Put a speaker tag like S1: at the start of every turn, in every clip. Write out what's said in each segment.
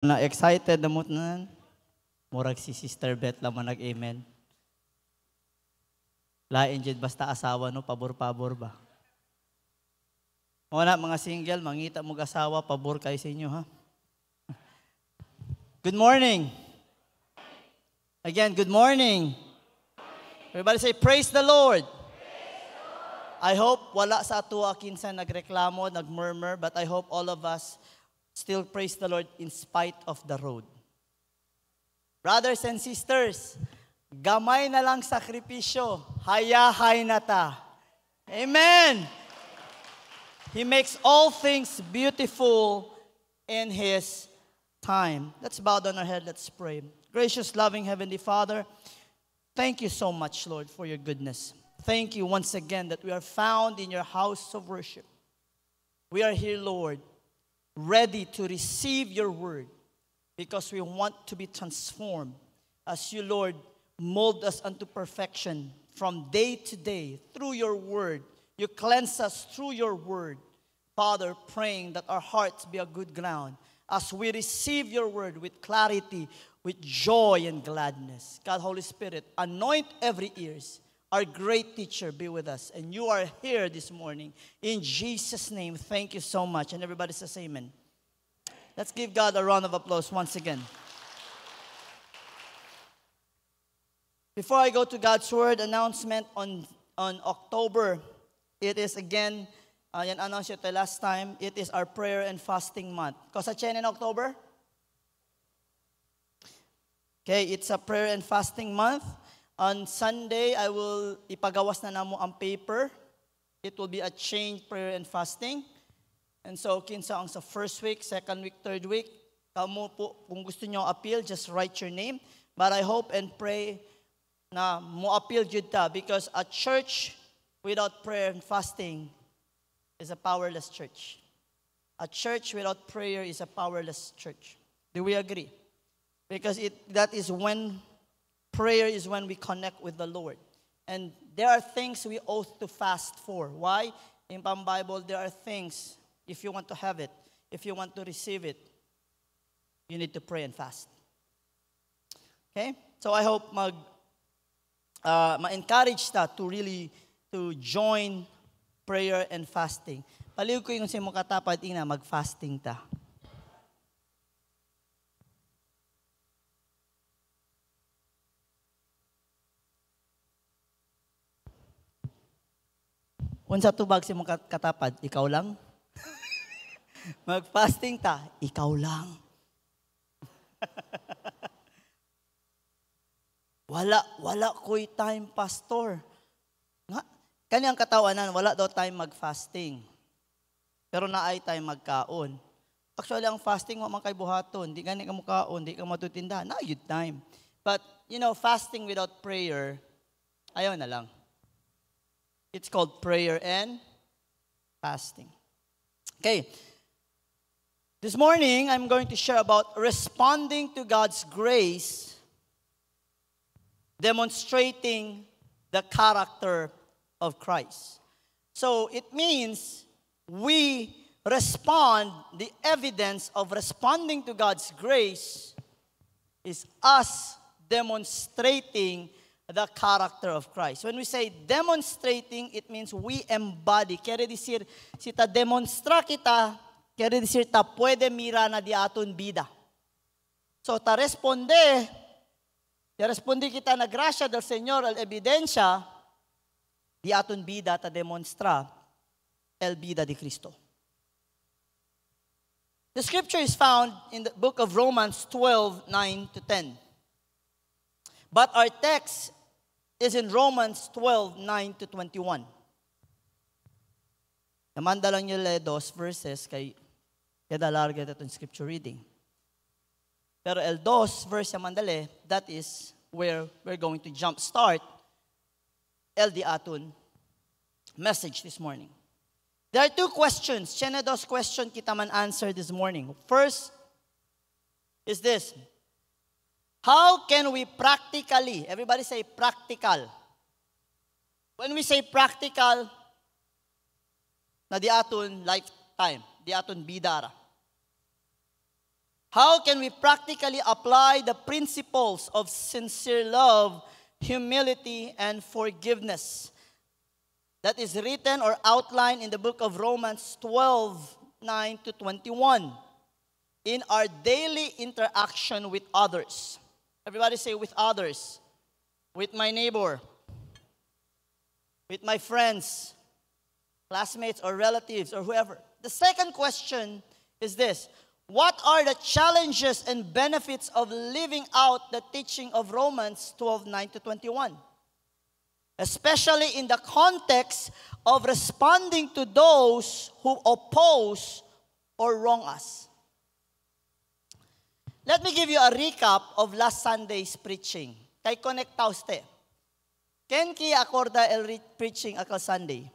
S1: Na excited na mo na. Murag si Sister Beth lang man nag-amen. Lain dyan basta asawa no, pabor-pabor ba? Wala mga single, mangita mo asawa, pabor kayo sa inyo ha. Good morning. Again, good morning. Everybody say, praise the Lord. I hope wala sa atua kinsa nagreklamo, nagmurmur, but I hope all of us still praise the Lord in spite of the road. Brothers and sisters, gamay na lang sakripisyo, hayahay na ta. Amen! He makes all things beautiful in His time. Let's bow down our head, let's pray. Gracious, loving Heavenly Father, thank you so much, Lord, for your goodness. Thank you once again that we are found in your house of worship. We are here, Lord, ready to receive your word because we want to be transformed as you, Lord, mold us unto perfection from day to day through your word. You cleanse us through your word. Father, praying that our hearts be a good ground as we receive your word with clarity, with joy and gladness. God, Holy Spirit, anoint every ears. Our great teacher be with us. And you are here this morning. In Jesus' name, thank you so much. And everybody says amen. Let's give God a round of applause once again. Before I go to God's word announcement on October, it is again, yan announce ito last time, it is our prayer and fasting month. Kosa chen in October? Okay, it's a prayer and fasting month. On Sunday, I will ipagawas na namo ang paper. It will be a chain prayer and fasting. And so, kinsa ang sa first week, second week, third week, kamo po, kung gusto nyo appeal, just write your name. But I hope and pray na mo appeal jud ta because a church without prayer and fasting is a powerless church. A church without prayer is a powerless church. Do we agree? Because that is when prayer is when we connect with the Lord. And there are things we ought to fast for. Why? In the Bible, there are things, if you want to have it, if you want to receive it, you need to pray and fast. Okay? So I hope ma-encourage ta to really to join prayer and fasting. Paliw ko yung si mo katapad ina, mag-fasting ta. Unsa tubag si mong katapad, ikaw lang? Mag-fasting ta, ikaw lang. wala ko'y time, pastor. Nga, kanyang katawanan, wala daw time mag-fasting. Pero naay time magkaon. Actually, ang fasting, wa man kay buhaton. Di gani ka mukaon, di ka matutinda. Na yun time. But, fasting without prayer, ayaw na lang. It's called prayer and fasting. Okay. This morning, I'm going to share about responding to God's grace, demonstrating the character of Christ. So, it means we respond, the evidence of responding to God's grace is us demonstrating the character of Christ. When we say demonstrating, it means we embody. Kaya decir, si ta demonstra kita, kaya decir ta pwede mira na di aton bida. So ta responde kita na gracia del Señor al evidencia, di aton bida ta demonstra el bida di Cristo. The scripture is found in the book of Romans 12:9-10. But our text is in Romans 12:9-21. Namanda lang yung dos verses kay kada larga itong scripture reading. Pero el dos verse mandale, that is where we're going to jump start el di aton message this morning. There are two questions. Chene dos question kita man answer this morning. First is this. How can we practically, everybody say practical. When we say practical, na di aton lifetime, di aton bidara. How can we practically apply the principles of sincere love, humility, and forgiveness that is written or outlined in the book of Romans 12:9-21 in our daily interaction with others? Everybody say, with others, with my neighbor, with my friends, classmates or relatives or whoever. The second question is this: what are the challenges and benefits of living out the teaching of Romans 12:9-21? Especially in the context of responding to those who oppose or wrong us. Let me give you a recap of last Sunday's preaching. Kay connectaw ste. Ken ki akorda el preaching akal Sunday.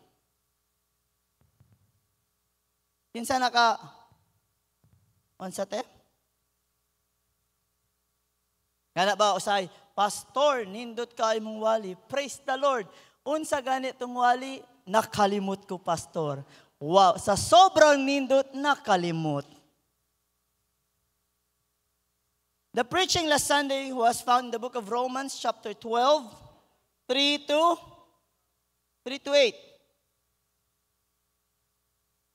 S1: Kinsa naka unsa te? Gana ba usay, Pastor, nindot ka imong wali. Praise the Lord. Unsa gani tong wali? Nakalimot ko, Pastor. Wow, sa sobrang nindot, nakalimot. The preaching last Sunday was found in the book of Romans, chapter 12, 3-8.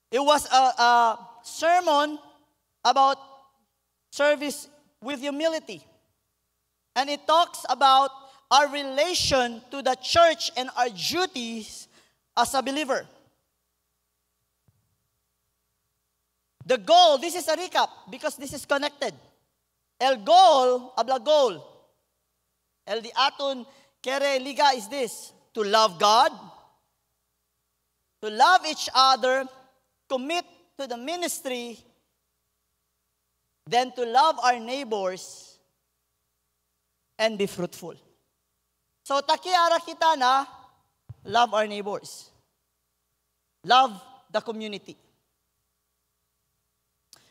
S1: It was a sermon about service with humility. And it talks about our relation to the church and our duties as a believer. The goal, this is a recap because this is connected. El goal, habla goal. El di aton kere liga is this: to love God, to love each other, commit to the ministry, then to love our neighbors, and be fruitful. So takiara kita na love our neighbors. Love the community.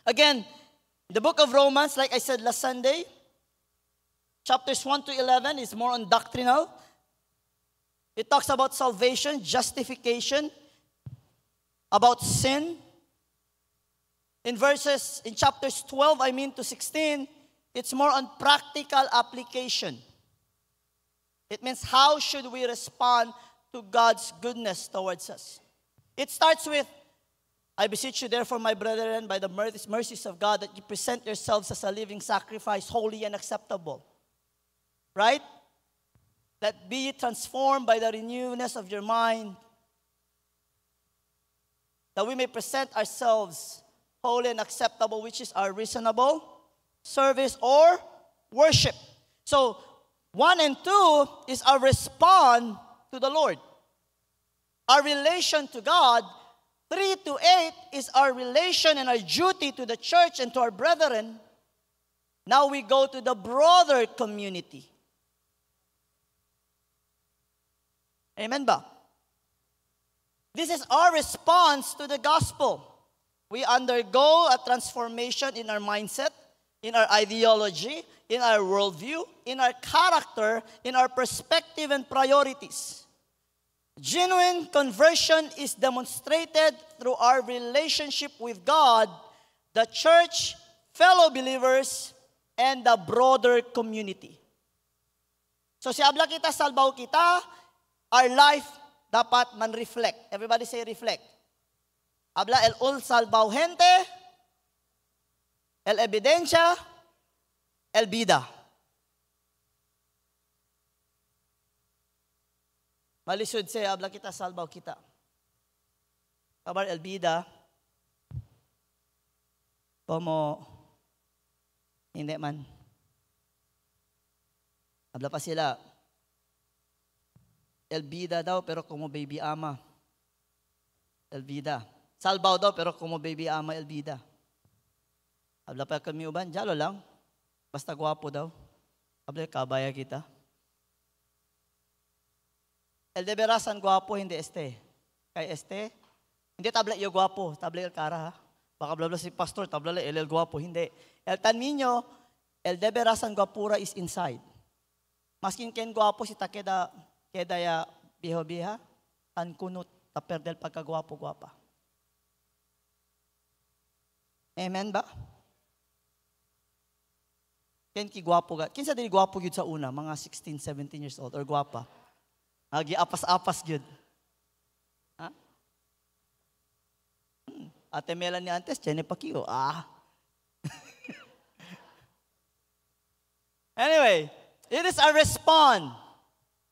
S1: Again, the book of Romans, like I said last Sunday, chapters 1-11 is more on doctrinal. It talks about salvation, justification, about sin. In chapters 12, to 16, it's more on practical application. It means how should we respond to God's goodness towards us. It starts with, I beseech you therefore, my brethren, by the mercies of God, that you present yourselves as a living sacrifice, holy and acceptable. Right? That be transformed by the renewedness of your mind, that we may present ourselves holy and acceptable, which is our reasonable service or worship. So, 1 and 2 is our response to the Lord. Our relation to God. 3-8 is our relation and our duty to the church and to our brethren. Now we go to the broader community. Amen ba? This is our response to the gospel. We undergo a transformation in our mindset, in our ideology, in our worldview, in our character, in our perspective and priorities. Genuine conversion is demonstrated through our relationship with God, the church, fellow believers, and the broader community. So si abla kita, salbaw kita, our life dapat man-reflect. Everybody say reflect. Habla el ul salbaw gente, el evidencia, el vida. Malisod say, habla kita, salbaw kita. Kabar el vida, como hindi man. Habla pa sila, el vida daw, pero como baby ama. El vida. Salbaw daw, pero como baby ama, el vida. Habla pa kami uban, jalo lang. Basta gwapo daw. Habla, kabaya kita. El de verasan gwapo, hindi este. Kay este, hindi tabla iyo gwapo, tabla el cara ha. Baka blabla si pastor, tabla el gwapo, hindi. El tan ninyo, el de verasan gwapura is inside. Maskin ken gwapo si takeda ya biho-biha, tan kunot, taperdel pagkagwapo-gwapa. Amen ba? Ken ki gwapo ga. Kinsa dili gwapo gyud sa una, mga 16, 17 years old or gwapa. Agi apas-apas gyud. Ha? Ate Melanie antes, Jenny Pacquiao. Anyway, it is a response.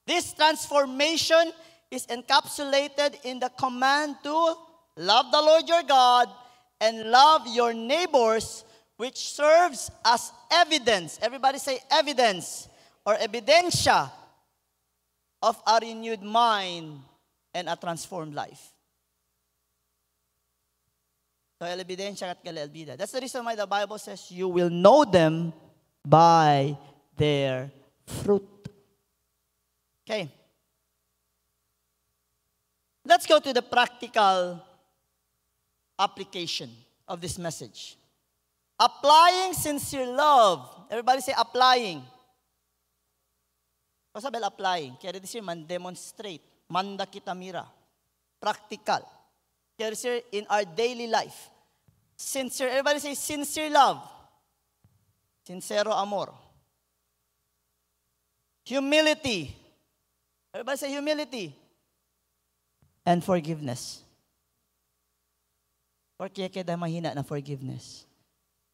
S1: This transformation is encapsulated in the command to love the Lord your God and love your neighbors, which serves as evidence. Everybody say evidence or evidencia of a renewed mind and a transformed life. So, evidencia kat kala. That's the reason why the Bible says you will know them by their fruit. Okay. Let's go to the practical application of this message. Applying sincere love. Everybody say applying. What sabi applying? Kaya this year, man-demonstrate. Manda kita mira. Practical. Kaya this year, in our daily life. Sincere. Everybody say sincere love. Sincero amor. Humility. Everybody say humility. And forgiveness. Or kaya kaya mahina na forgiveness.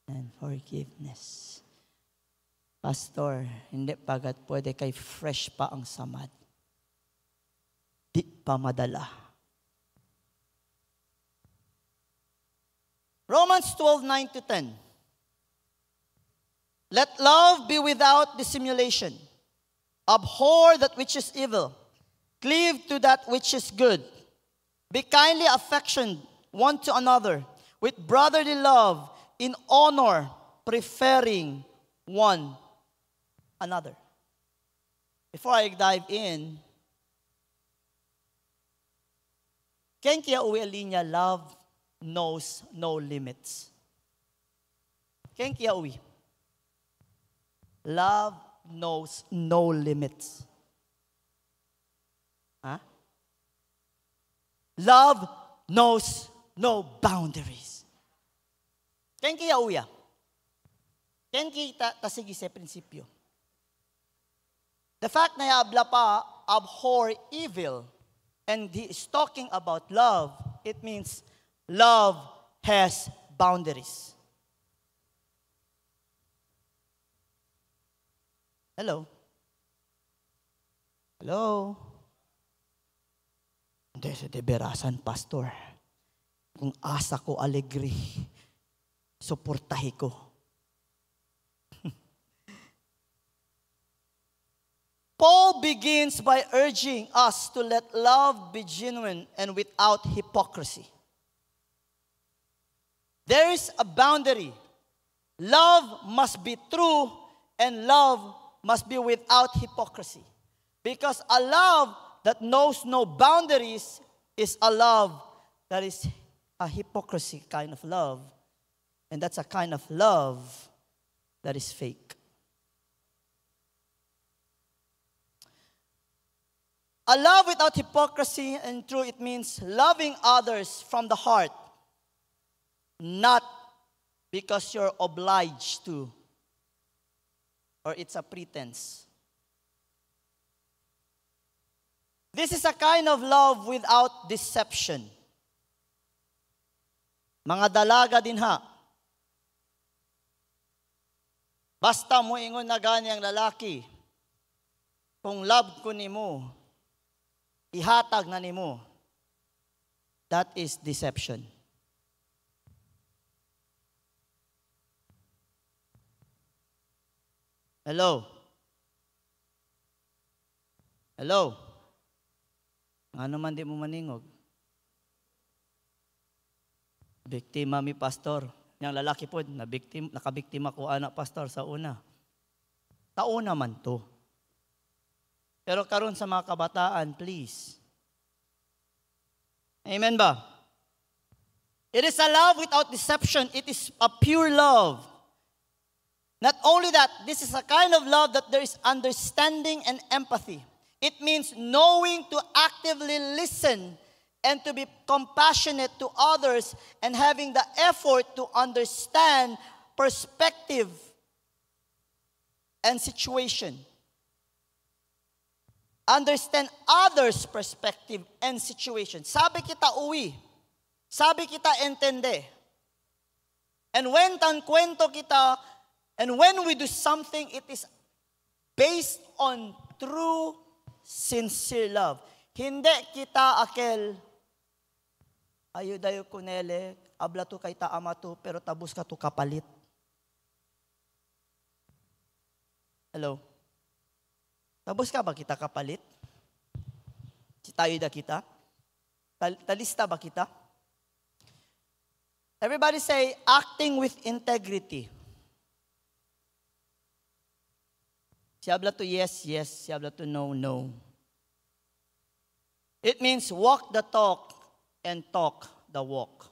S1: And forgiveness. Pastor, hindi pagat pwede kay fresh pa ang samad. Di pa madala. Romans 12:9-10. Let love be without dissimulation. Abhor that which is evil. Cleave to that which is good. Be kindly affectioned one to another with brotherly love, in honor, preferring one another. Before I dive in, ken kaya uwi linya love knows no limits. Ken kaya uwi? Love knows no limits. Huh? Love knows no boundaries. Ken kaya uya? Ken kita tasigi sa prinsipyo. The fact na yabla pa abhor evil and he is talking about love, it means love has boundaries. Hello? Hello? Hindi sa deberasan, pastor. Kung asa ko alegre, suportahi ko. Paul begins by urging us to let love be genuine and without hypocrisy. There is a boundary. Love must be true and love must be without hypocrisy. Because a love that knows no boundaries is a love that is a hypocrisy kind of love. And that's a kind of love that is fake. A love without hypocrisy and true, it means loving others from the heart, not because you're obliged to, or it's a pretense. This is a kind of love without deception. Mga dalaga din ha. Basta mo ingon na gani ang lalaki, kung love ko nimo, ihatag na nimo. That is deception. Hello? Hello? Ano man di mo maningog? Biktima mi pastor. Yang lalaki po, nakabiktima ko anak pastor sa una. Tauna man to. Pero karon sa mga kabataan, please. Amen ba? It is a love without deception. It is a pure love. Not only that, this is a kind of love that there is understanding and empathy. It means knowing to actively listen and to be compassionate to others and having the effort to understand perspective and situation. Understand others' perspective and situation. Sabi kita uwi. Sabi kita entende. And when tankwento kita, and when we do something, it is based on true, sincere love. Hindi kita akel, ayo dayo kunele, abla to kay taama to, pero tabus ka to kapalit. Hello? Tabus ka ba kita kapalit? Si tayo da kita? Talista ba kita? Everybody say, acting with integrity. Si habla to yes, yes. Si habla to no, no. It means walk the talk and talk the walk.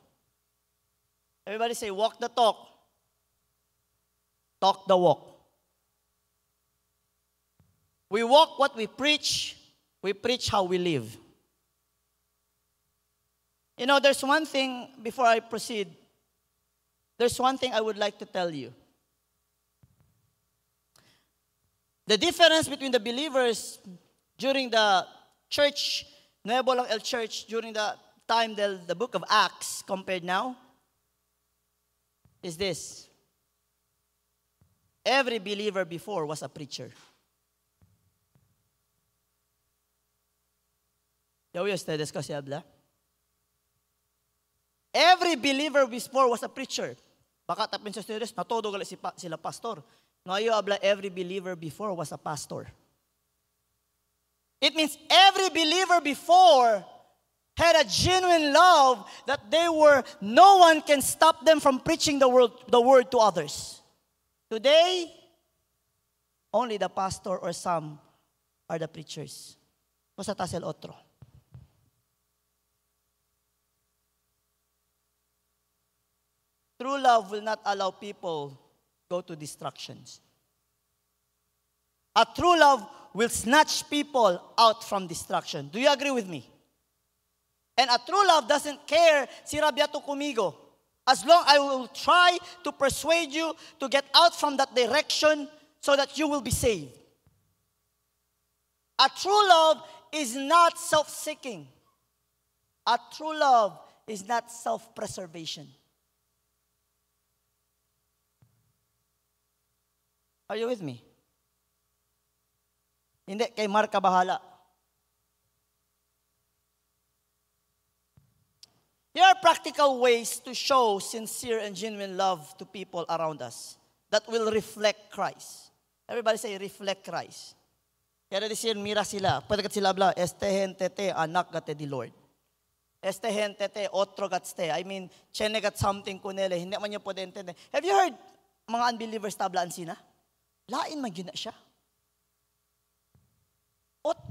S1: Everybody say, walk the talk, talk the walk. We walk what we preach how we live. You know, there's one thing, before I proceed, there's one thing I would like to tell you. The difference between the believers during the church, Nuevo Lang El Church, during the time the book of Acts compared now, is this. Every believer before was a preacher. Ya oye ustedes que se habla? Every believer before was a preacher. Baka tapin sa ustedes, na todo sila pastor. No, yo habla, every believer before was a pastor. It means every believer before had a genuine love that no one can stop them from preaching the word to others. Today, only the pastor or some are the preachers. Cosa tas el otro? True love will not allow people go to distractions. A true love will snatch people out from distraction. Do you agree with me? And a true love doesn't care si rabiato kumigo. As long I will try to persuade you to get out from that direction so that you will be saved. A true love is not self-seeking. A true love is not self-preservation. Are you with me? Hindi, kay Mark bahala. There are practical ways to show sincere and genuine love to people around us that will reflect Christ. Everybody say, reflect Christ. Kaya decir, mira sila. Pwede kat sila habla, este gente te, anak gate di Lord. Este gente te, otro gatste. I mean, chene gat something kunele. Hindi man niya pwede entende. Have you heard mga unbelievers tablaan sina? Lain man yun na siya.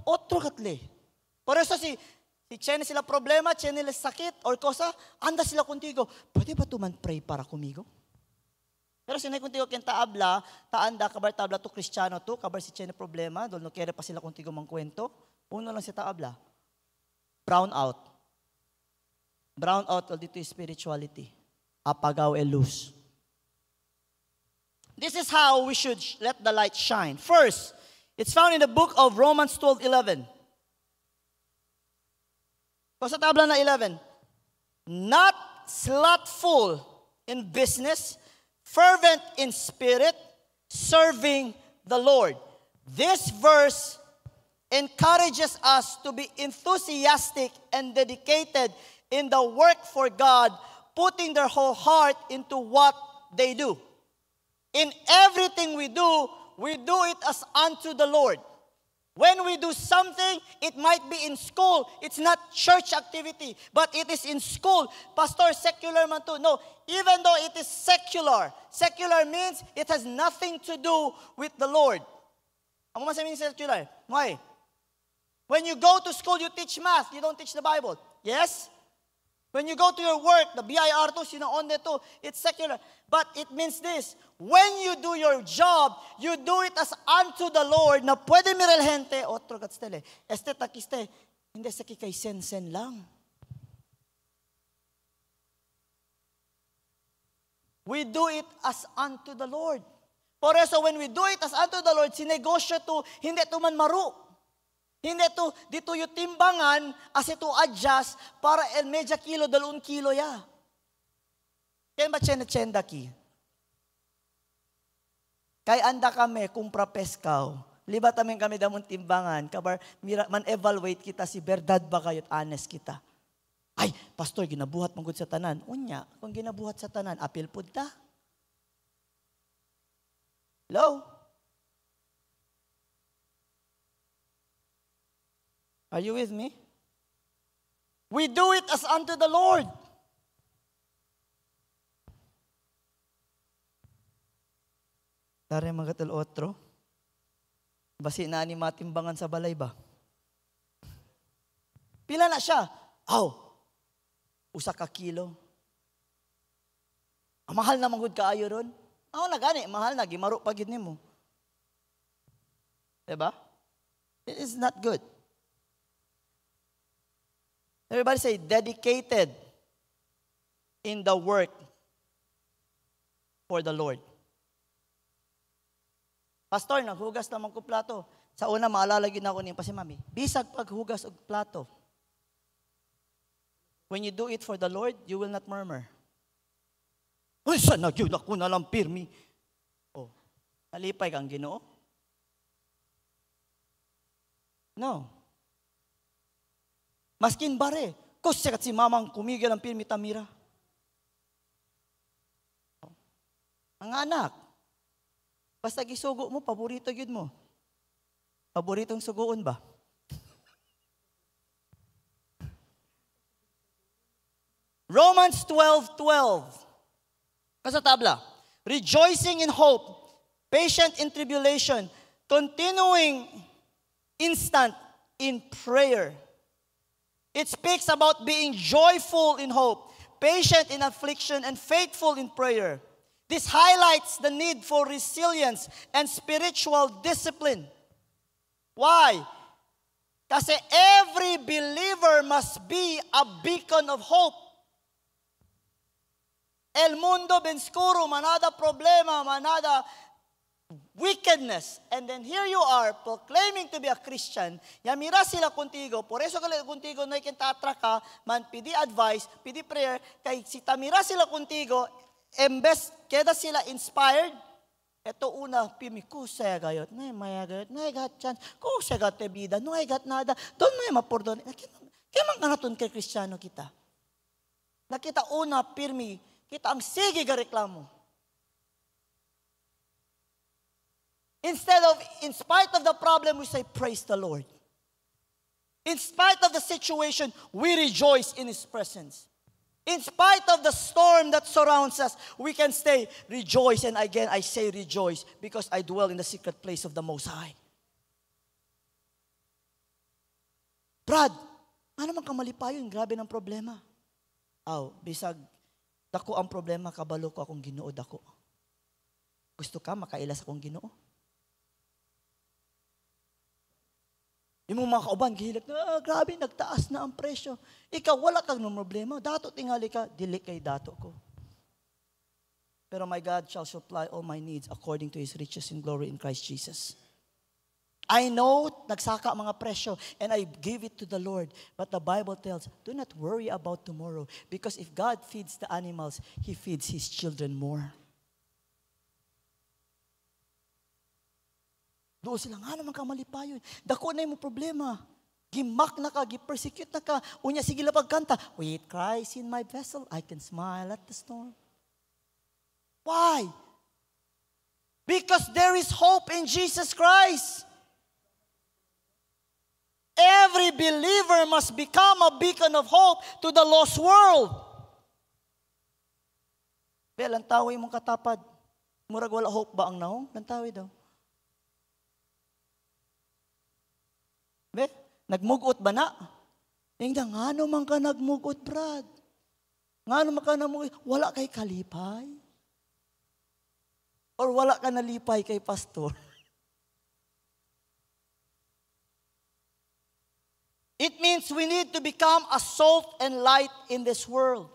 S1: Otro katle. Por eso si tiene sila problema, tiene sila sakit, or cosa, anda sila contigo. Pwede ba tuman pray para kumigo? Pero sinay contigo kaya taabla, taanda, kabar tabla to Kristiyano to, kabar si tiene problema, doon no kere pa sila contigo mang kwento, uno lang si taabla. Brown out. Brown out all dito spirituality. Apagaw e luz. This is how we should let the light shine. First, it's found in the book of Romans 12:11. Sa tabla na 11. Not slothful in business, fervent in spirit, serving the Lord. This verse encourages us to be enthusiastic and dedicated in the work for God, putting their whole heart into what they do. In everything we do it as unto the Lord. When we do something, it might be in school. It's not church activity, but it is in school. Pastor, secular man too. No, even though it is secular. Secular means it has nothing to do with the Lord. Ang mga sabihin secular? Why? When you go to school, you teach math. You don't teach the Bible. Yes? When you go to your work, the BIR2, sinaonde to, it's secular. But it means this, when you do your job, you do it as unto the Lord, na pwede mirel gente, otro katstele, este takiste, hindi sa kikay sen-sen lang. We do it as unto the Lord. For eso, when we do it as unto the Lord, sinegosyo to, hindi to man maru. Hindi to, dito yung timbangan, as ito adjust, para medya kilo, 2 kilo ya. Kaya ba tsenda ki? Kaya anda kami, kumpra peskaw. Libat namin kami damong timbangan, kabar, man-evaluate kita, si verdad ba kayo't honest kita. Ay, pastor, ginabuhat mong sa tanan. Unya, kung ginabuhat sa tanan, apil po ta. Hello? Are you with me? We do it as unto the Lord. Dari mga katal otro, basi na ni matimbangan sa balay ba? Pila na siya? Usa ka kilo. Mahal na manggod kaayo ron. Na gani, mahal na, gimaro pagid nimo. Diba? It is not good. Everybody say, dedicated in the work for the Lord. Pastor, naghugas naman ko plato. Sa una, maalala yun ako niya pa si Mami. Bisag paghugas og plato. When you do it for the Lord, you will not murmur. Uy, saan nagyun ako na lang pirmi? Nalipay kang Ginoo? No. Maskin bare, kusyakat si mamang kumigil ang pirmi tamira. Ang anak, basta gisugo mo, paborito yun mo. Paboritong suguon ba? Romans 12:12. Kasa tabla, rejoicing in hope, patient in tribulation, continuing instant in prayer. It speaks about being joyful in hope, patient in affliction, and faithful in prayer. This highlights the need for resilience and spiritual discipline. Why? Kasi every believer must be a beacon of hope. El mundo benskuro, manada problema, manada wickedness. And then here you are, proclaiming to be a Christian. Yamira sila kuntigo. Por eso kala kuntigo na ikintatra ka, man pidi advice, pidi prayer, kay si tamira sila kuntigo, embes, keda sila inspired. Ito una, pimi, kusaya gayot, nay maya gayot, nay gat chance, kusaya gat tebida, nay gat nada, doon may mapordon. Kaya man kanaton kay Kristiyano kita. Nakita una, pirmi, kita ang sige ga reklamo. Instead of, in spite of the problem, we say, praise the Lord. In spite of the situation, we rejoice in His presence. In spite of the storm that surrounds us, we can stay, rejoice. And again, I say rejoice because I dwell in the secret place of the Most High. Brad, ano man kamalipayon, grabe ng problema. Bisag, dako ang problema, kabalo ko akong Ginoo dako. Gusto ka makailas akong Ginoo? Yung mga kauban, gihilat na, grabe, nagtaas na ang presyo. Ikaw, wala kang problema. Dato tingali ka, dili kay dato ko. Pero my God shall supply all my needs according to His riches in glory in Christ Jesus. I know, nagsaka mga presyo, and I give it to the Lord. But the Bible tells, do not worry about tomorrow. Because if God feeds the animals, He feeds His children more. Doon sila, nga naman ka malipayon. Dako na yung problema. Gimak na ka, gipersecute na ka. Unya, sige lang pagkanta. With Christ in my vessel, I can smile at the storm. Why? Because there is hope in Jesus Christ. Every believer must become a beacon of hope to the lost world. Lantawi mong katapad. Murag wala hope ba ang naong? Lantawi daw. Nagmugot ba na? Tingnan, nga naman ka nagmugot, Brad. Nga naman ka nagmugot. Wala kay kalipay? Or wala ka nalipay kay pastor? It means we need to become a salt and light in this world.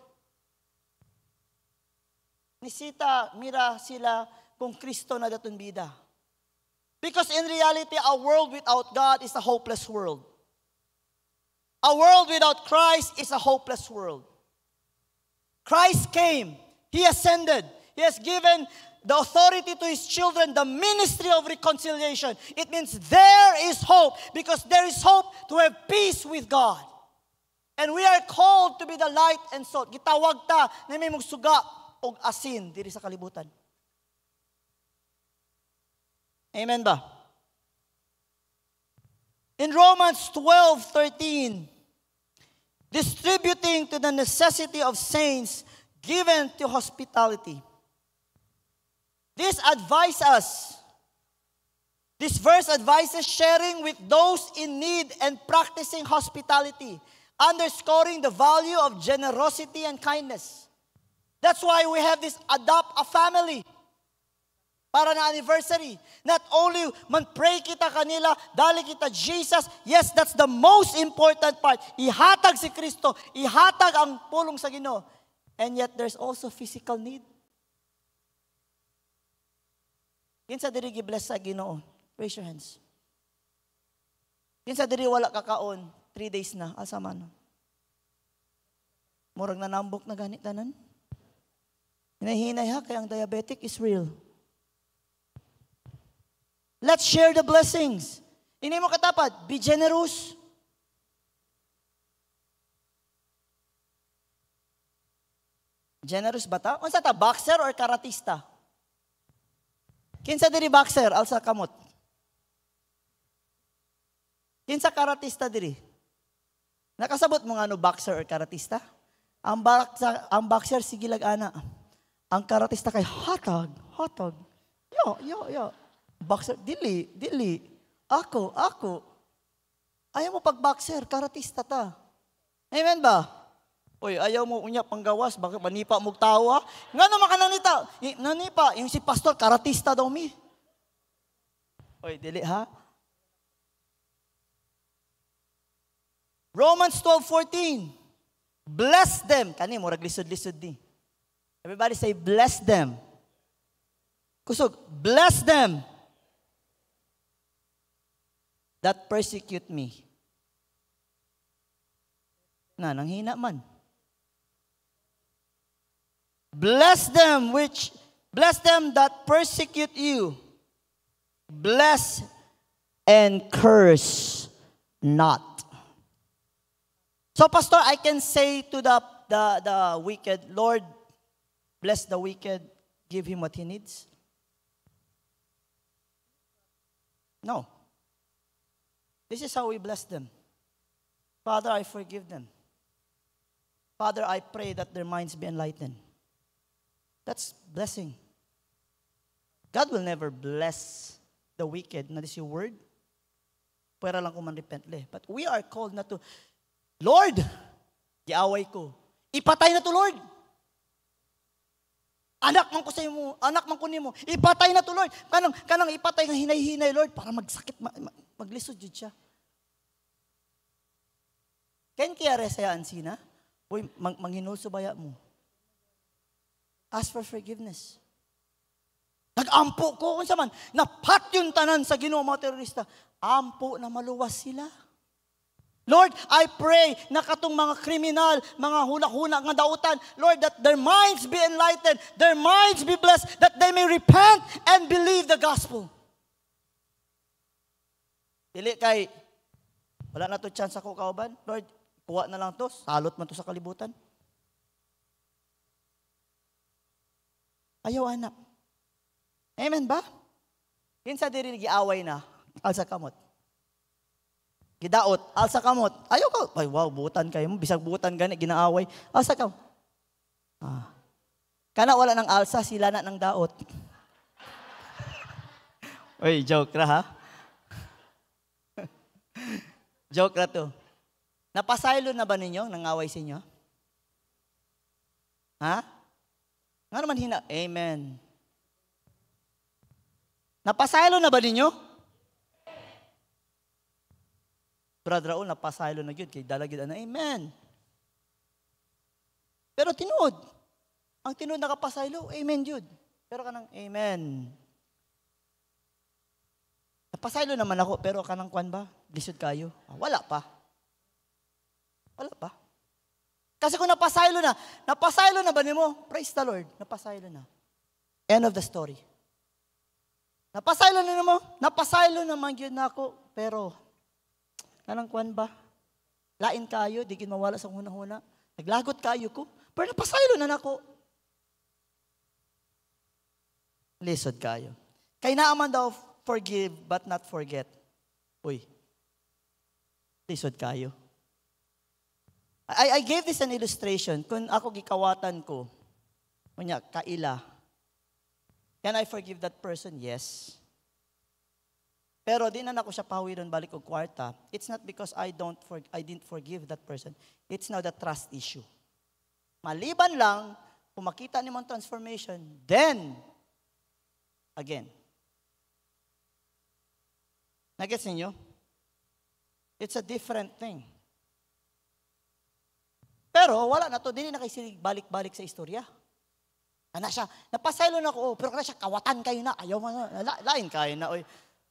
S1: Nisita, mira sila, kung Kristo na daton bida. Because in reality, a world without God is a hopeless world. A world without Christ is a hopeless world. Christ came. He ascended. He has given the authority to His children, the ministry of reconciliation. It means there is hope, because there is hope to have peace with God. And we are called to be the light and salt. Gitawag ta na may magsuga o asin diri sa kalibutan. Amen ba? In Romans 12:13, distributing to the necessity of saints, given to hospitality. This verse advises sharing with those in need and practicing hospitality, underscoring the value of generosity and kindness. That's why we have this adopt a family para na anniversary. Not only man-pray kita kanila, dali kita Jesus. Yes, that's the most important part. Ihatag si Kristo, ihatag ang pulong sa Ginoo. And yet there's also physical need. Kinsa diri gi-bless sa Ginoo? Raise your hands. Kinsa diri wala kakaon? 3 days na, asa man. Murag nanambok na ganit tanan. Hinahinay ha, kaya ang diabetic is real. Let's share the blessings. Ini mo katapat, be generous. Generous ba ta? Unsa ta, boxer or karatista? Kinsa diri boxer, alsa kamot. Kinsa karatista diri? Nakasabot mo nga no boxer or karatista? Ang boxer sige lag-ana. Ang karatista kay hatag. Yo. Boxer, dili. Ako. Ayaw mo pag-boxer, karatista ta. Amen ba? Oy, ayaw mo unya panggawas, bakit manipa mo tawa? Nga naman ka nanipa. Yung si pastor, karatista daw mi. Oy, dili ha? Romans 12:14. Bless them. Kani, murag lisod-lisod ni. Everybody say, bless them. Kusog, bless them that persecute me. Nanghina man. Bless them that persecute you. Bless and curse not. So, Pastor, I can say to the wicked, Lord, bless the wicked, give him what he needs. No. This is how we bless them. Father, I forgive them. Father, I pray that their minds be enlightened. That's blessing. God will never bless the wicked. Na this yung word. Pwera lang kung man-repently. But we are called na to, Lord, giaway ko. Ipatay na to, Lord. Anak man ko sa imo, anak man ko nimo. Ipatay na to, Lord. Kanang ipatay nga hinay-hinay, Lord, para magsakit, maglisod jud siya. Ken kaya resayaan sina? Uy, manghinulso baya mo. Ask for forgiveness. Nag-ampo ko, kung man, napat yung tanan sa Ginoo mga terorista. Ampo na maluwas sila. Lord, I pray na katong mga kriminal, mga huna-huna nga dautan, Lord, that their minds be enlightened, their minds be blessed, that they may repent and believe the gospel. Dili kay, wala na to chance ako kauban. Lord, kuha na lang to, salot man to sa kalibutan. Ayaw anak. Amen ba? Kinsa diri giaway na, alsa kamot. Gidaot, alsa kamot. Ayaw ka. Ay, wow, butan kayo mo. Bisag butan gani, ginaaway. Alsa ka. Kana wala ng alsa, sila na ng daot. Uy, joke ra ha? Joke ra to. Napasaylo na ba ninyo? Nangaway sa inyo? Ha? Nga naman hina? Amen. Napasaylo na ba ninyo? Brother Raul, napasaylo na yun. Kay dalagid na, amen. Pero tinuod. Ang tinuod nakapasaylo, amen yun. Pero kanang amen. Napasaylo naman ako, pero kanang kwan ba? Lisod kayo. Wala pa. Wala pa. Kasi kung napasaylo na ba nimo? Praise the Lord, napasaylo na. End of the story. Napasaylo na mo? Napasaylo naman yun na ako, pero kanang kwan ba? Lain kayo, di ginawala sa huna-huna. Naglagot kayo ko, pero napasaylo na ako. Lisod kayo. Kay naaman daw, forgive but not forget. Uy, lisod kayo. I gave this an illustration. Kung ako gikawatan ko, kunya, kaila, can I forgive that person? Yes. Pero di na ako siya pawiron balik og kwarta. It's not because I didn't forgive that person. It's now the trust issue. Maliban lang, kung makita ni mong transformation, then, again. Nagets ninyo? It's a different thing. Pero wala na to, dili na kayo balik-balik sa istorya. Ana siya, napasaylo na ko, pero kana siya, kawatan kayo na, ayaw mo na, lain kayo na, oy.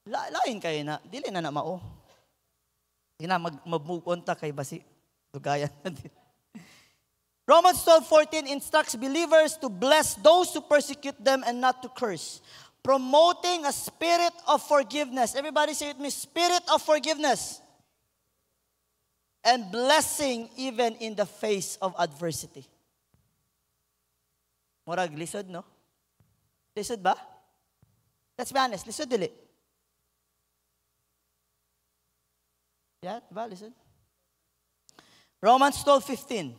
S1: Lain kayo na, dili na mao. Hindi na, mag-move on ta kay basi. Dugayan natin. Romans 12:14 instructs believers to bless those who persecute them and not to curse. Promoting a spirit of forgiveness. Everybody say it with me, spirit of forgiveness. And blessing even in the face of adversity. Murag, lisod, no? Lisod ba? Let's be honest, lisod dili. Yeah, diba, lisod? Romans 12:15.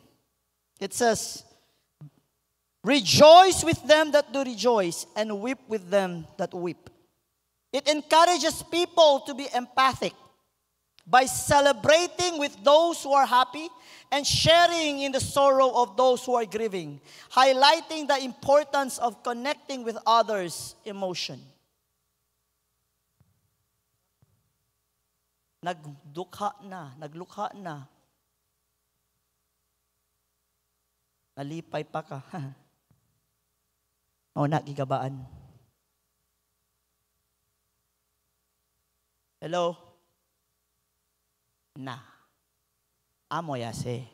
S1: It says, rejoice with them that do rejoice, and weep with them that weep. It encourages people to be empathic by celebrating with those who are happy and sharing in the sorrow of those who are grieving, highlighting the importance of connecting with others' emotion. Naglukha na. Nalipay pa ka. O gigabaan. Hello? Na. Amo yase.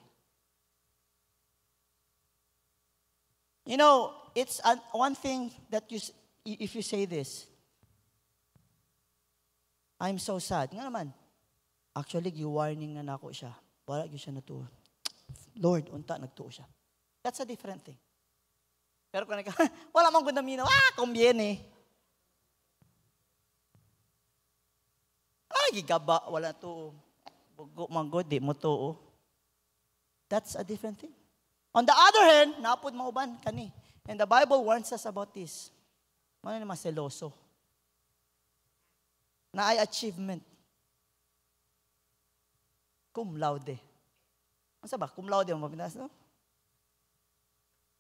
S1: You know, it's one thing that if you say this, I'm so sad. Nga naman, actually, gi-warning na nako siya. Wala gyud siya natuo. Lord, unta nagtuo siya. That's a different thing. Pero kung wala mang gundamino, conviene. Gigaba, wala tuo. Bugo manggod, di mo tuo. That's a different thing. On the other hand, napod mauban kani. And the Bible warns us about this. Ano naman seloso? Na ay achievement. Cum laude. Ano ba? Cum laude mo mabinas, no?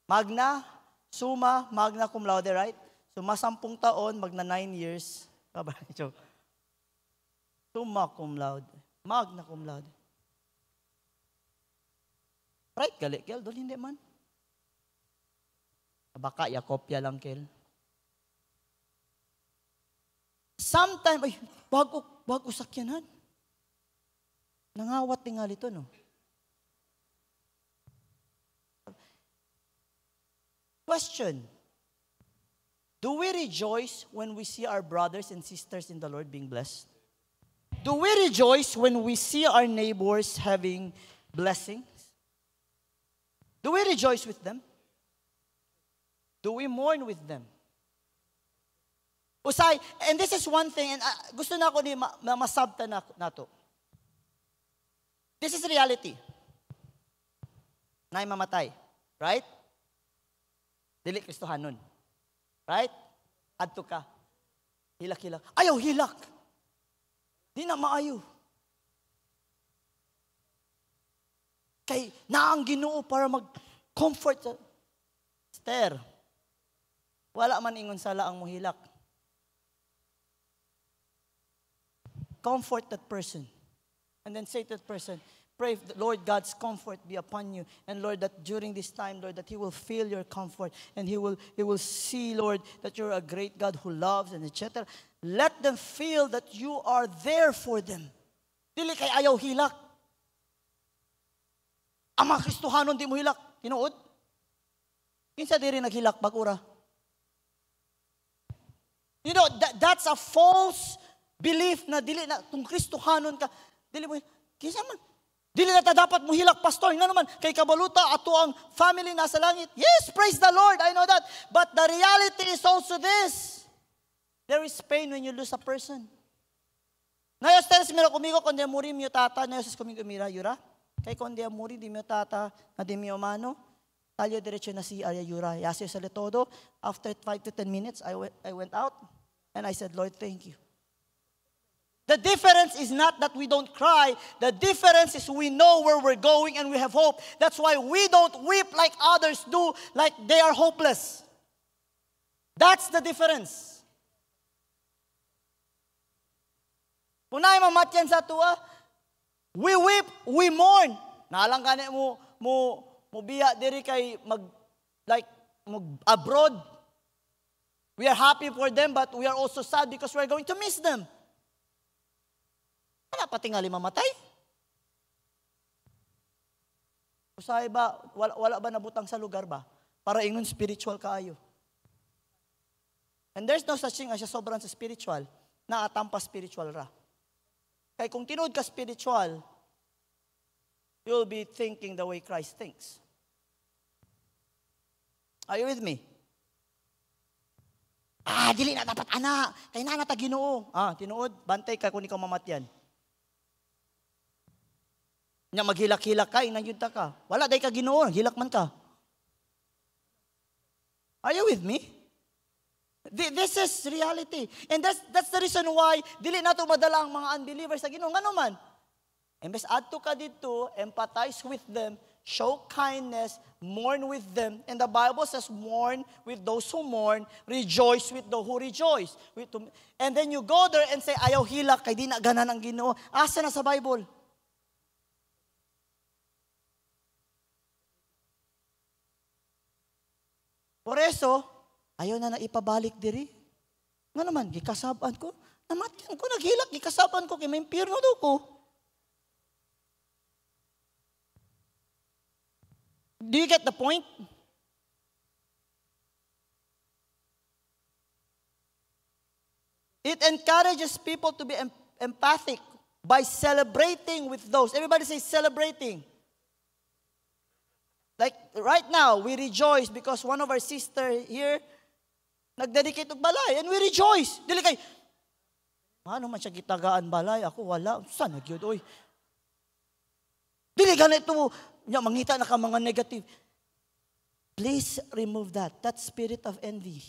S1: Magna, summa, magna cum laude, right? So, 10 taon, magna 9 years. Summa cum laude. Magna cum laude. Right, gali, Kel? Doon hindi man. Baka, kopya lang, Kel. Sometimes, ay, bago sakyanan. Nangawat tingali ito, no? Question. Do we rejoice when we see our brothers and sisters in the Lord being blessed? Do we rejoice when we see our neighbors having blessings? Do we rejoice with them? Do we mourn with them? Usay, and this is one thing, and gusto na ako ni masabta na to. This is reality. Nay mamatay. Right? Dili Kristohanon. Right? Adto ka. Hilak-hilak. Ayaw, hilak. Di na maayo. Kay naang Ginoo para mag-comfort. Esther, wala man ingon sala ang muhilak. Comfort that person. And then say to that person, pray, Lord, God's comfort be upon you. And Lord, that during this time, Lord, that He will feel your comfort. And He will see, Lord, that you're a great God who loves and etc. Let them feel that you are there for them. Dili kay ayaw hilak. Ang mga Kristohanon di mo hilak. Tinuod? Kinsa diri naghilak bagura? You know, that's a false belief na dili na kung Kristohanon ka, dili mo kinsa man. Dili na ta dapat mo hilak, pastor. Nga naman, kay kabaluta ato ang family nasa langit. Yes, praise the Lord, I know that. But the reality is also this. There is pain when you lose a person. Nayos teres mira kumigo kung di muri mi tata, nayos kumigo mira yura. Kay kung di muri di mi tata, na di mi mano, talyo diretso na si Arya Yura. Yasyo sa todo. After 5 to 10 minutes, I went out and I said, Lord, thank you. The difference is not that we don't cry. The difference is we know where we're going and we have hope. That's why we don't weep like others do, like they are hopeless. That's the difference. Kung naay mamatyan sa tuwa, we weep, we mourn. Naalang gani mo biya diri kay mag abroad. We are happy for them, but we are also sad because we are going to miss them. Wala pa tingali mamatay? Usay ba, wala ba nabutang sa lugar ba? Para ingon spiritual kaayo. And there's no such thing as a sobrang sa spiritual, na atampa spiritual ra. Kaya kung tinuod ka spiritual, you'll be thinking the way Christ thinks. Are you with me? Dili na dapat ana, kay na ta Ginoo. Tinuod, bantay ka kung ikaw mamatyan. Nya maghilak-hilak ka, inayud ta ka. Wala day ka Ginoo, hilak man ka. Are you with me? This is reality. And that's the reason why dili nato madala ang mga unbelievers sa Ginoo. Ngano man? Imbes adto ka dito, empathize with them, show kindness, mourn with them. And the Bible says, mourn with those who mourn, rejoice with those who rejoice. And then you go there and say, ayaw hilak, kay di na ganan ang Ginoo. Asa na sa Bible? Por eso, ayaw na ipabalik diri. Nga naman, gikasaban ko. Namatyan ko, naghilak, gikasaban ko, kay may impyerno daw ko. Do you get the point? It encourages people to be empathic by celebrating with those. Everybody say celebrating. Like right now, we rejoice because one of our sister here nagdedicate og balay and we rejoice. Dili kay ano man siya gitagaan balay, ako wala. Saan nagyud oy? Dili ganito nya mangita na ka mga negative. Please remove that. That spirit of envy.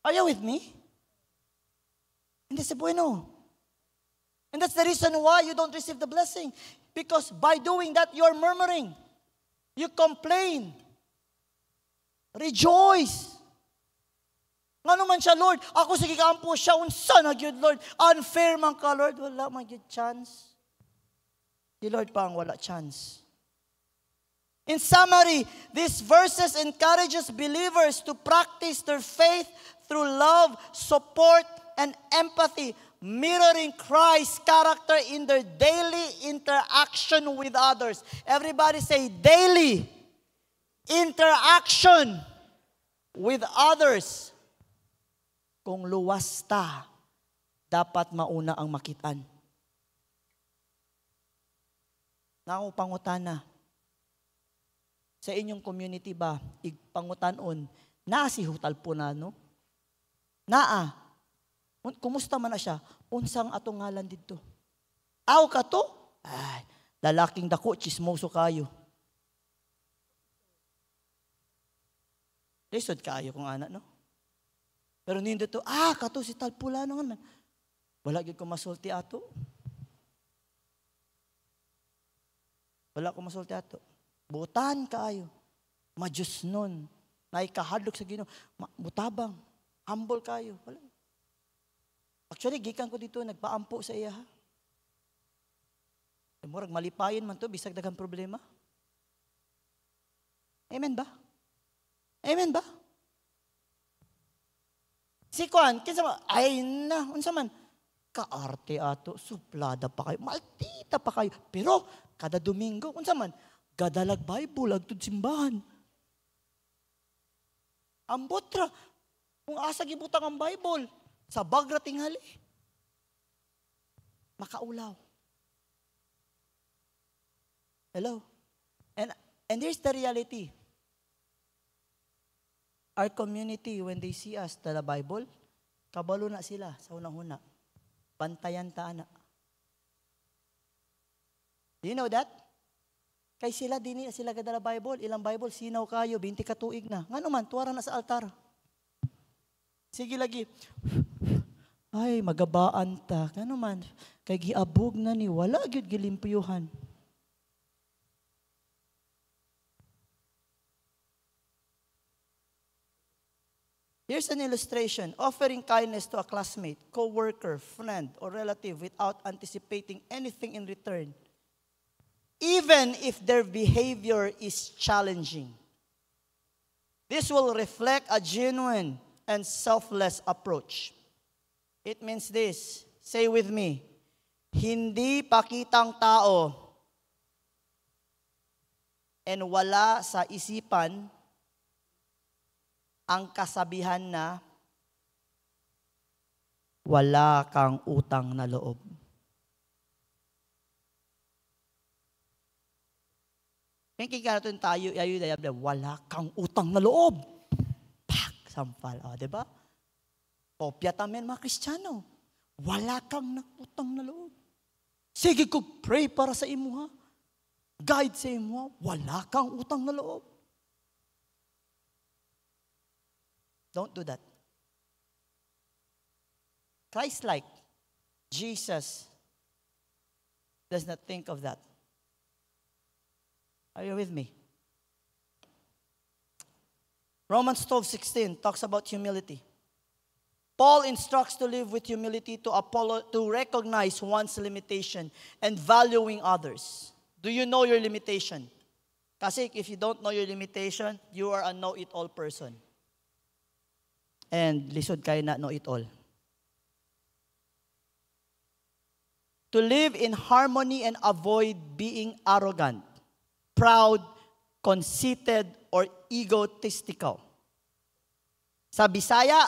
S1: Are you with me? Hindi sa bueno. And that's the reason why you don't receive the blessing. Because by doing that, you're murmuring. You complain. Rejoice. Nga naman siya, Lord, ako sige kaampo siya, unsa na gyud Lord. Unfair man ka, Lord. Wala man gyud chance. Si Lord pa ang wala chance. In summary, these verses encourages believers to practice their faith through love, support, and empathy, mirroring Christ's character in their daily interaction with others. Everybody say, daily interaction with others. Kung luwas ta, dapat mauna ang makitaan. Nako pangutana. Sa inyong community ba, igpangutanon, naa si hutal po na, no? Naa. Kumusta man na siya? Unsang atong ngalan dito? Aw ka to? Ay, lalaking dako, chismoso kayo. Lisod kayo kung anak, no? Pero nindo to, kato si Talpulano nga man. Wala gyud ko masulti ato. Wala ko masulti ato. Butan kaayo. Majus nun. Naikahadlok sa Ginoo. Butabang. Humble kayo. Wala. Actually, gikan ko dito, nagpaampo sa iya. Murag malipayon man to, bisag daghang problema. Amen ba? Amen ba? Si Kuan, kinsa man, ay na, unsa man, kaarte ato, suplada pa kayo, maltita pa kayo. Pero, kada Domingo, unsa man, gadalag Bible, agtud simbahan. Ambot ra, kung asa gibutang ang Bible, sa bagra tingali, makaulaw. Hello? And here's the reality. Our community, when they see us to the Bible, kabalo na sila sa unang-una. Bantayan ta ana. Do you know that? Kay sila dini sila kadala Bible, ilang Bible sinaw kayo 20 ka tuig na. Ngano man tuwara na sa altar. Sige lagi. Ay magabaan ta. Ngano man kay giabog na ni wala gyud gilimpyuhan. Here's an illustration. Offering kindness to a classmate, co-worker, friend, or relative without anticipating anything in return, even if their behavior is challenging. This will reflect a genuine and selfless approach. It means this. Say with me. Hindi pakitang tao and wala sa isipan ang kasabihan na wala kang utang na loob. Kaya kikaraton tayo, wala kang utang na loob. Pak! Sampal. O, diba? Kopya tamen mga Kristiyano. Wala kang utang na loob. Sige ko pray para sa imo ha. Guide sa imo ha. Wala kang utang na loob. Don't do that. Christ-like, Jesus does not think of that. Are you with me? Romans 12:16 talks about humility. Paul instructs to live with humility to recognize one's limitation and valuing others. Do you know your limitation? Kasi if you don't know your limitation, you are a know-it-all person. And lisod kayo na know-it-all. To live in harmony and avoid being arrogant, proud, conceited, or egotistical. Sa Bisaya,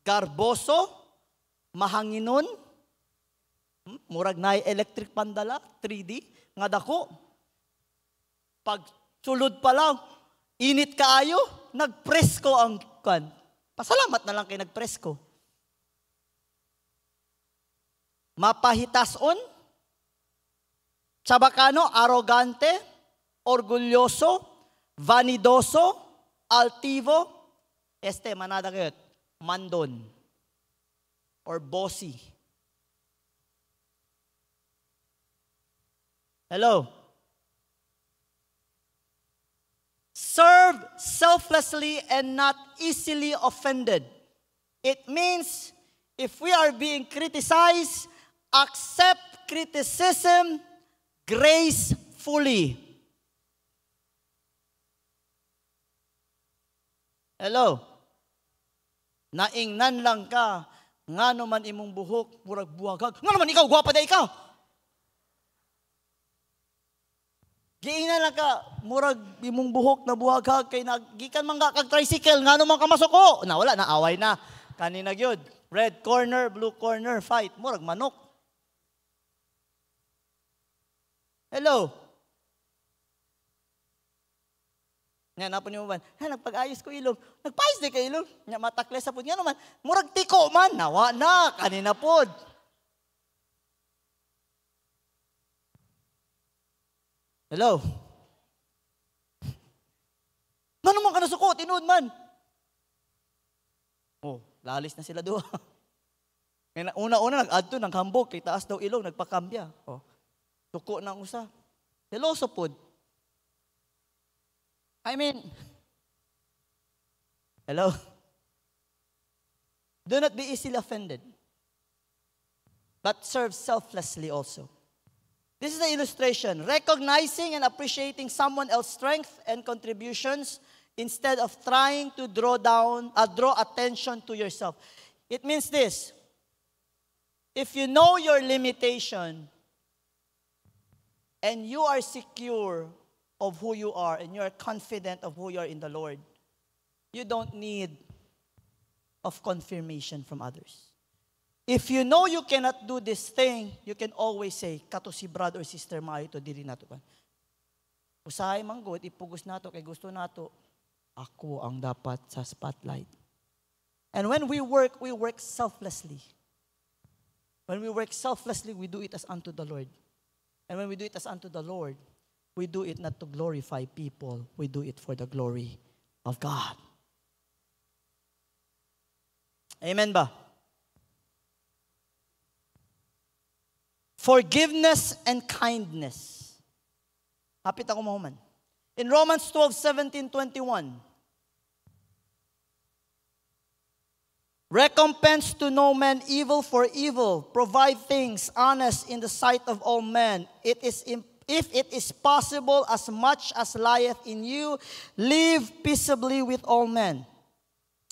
S1: garboso, mahanginon, murag na electric pandala, 3D, nga dako. Pag sulod pa lang, init kaayo, nagpresko ang kan. Pasalamat na lang kay nagpresko. Mapahitason, sabakano, arrogante, orgulyoso, vanidoso, altivo, manada kayo, mandon, or bossy. Hello? Serve selflessly and not easily offended. It means if we are being criticized, accept criticism gracefully. Hello? Naingnan lang ka, ngano man imong buhok, murag buwagag. Ngano man ikaw, gwapa da ikaw. Giingnan lang ka, murag imong buhok na buwagag, kay nagikan man kag tricycle, ngano man ka masuko. Na wala, naaway na. Kanina gyud, red corner, blue corner, fight. Murag manok. Hello? Nga na po niyo man, nagpag-ayos ko ilong. Nagpayos di ka ilong. Nga matakles sa po. Nga naman, murag tiko man. Nawa na, kanina po. Hello? Nga naman ka nasuko, tinuod man. Oh, lalis na sila doon. Una-una nag-adto ng hambog, kay taas daw ilong, nagpakambya. Oh, tuko na usa. Seloso po. I mean, hello? Do not be easily offended, but serve selflessly also. This is the illustration. Recognizing and appreciating someone else's strength and contributions instead of trying to draw attention to yourself. It means this. If you know your limitation and you are secure of who you are and you are confident of who you are in the Lord, you don't need of confirmation from others. If you know you cannot do this thing, you can always say, kato si brother or sister maayo to, diri nato kan. Usahay manggod, ipugos nato, kay gusto nato, ako ang dapat sa spotlight. And when we work selflessly. When we work selflessly, we do it as unto the Lord. And when we do it as unto the Lord, we do it not to glorify people, we do it for the glory of God. Amen ba? Forgiveness and kindness. Hapit ako mahuman. In Romans 12:17-21, recompense to no man evil for evil. Provide things honest in the sight of all men. If it is possible, as much as lieth in you, live peaceably with all men.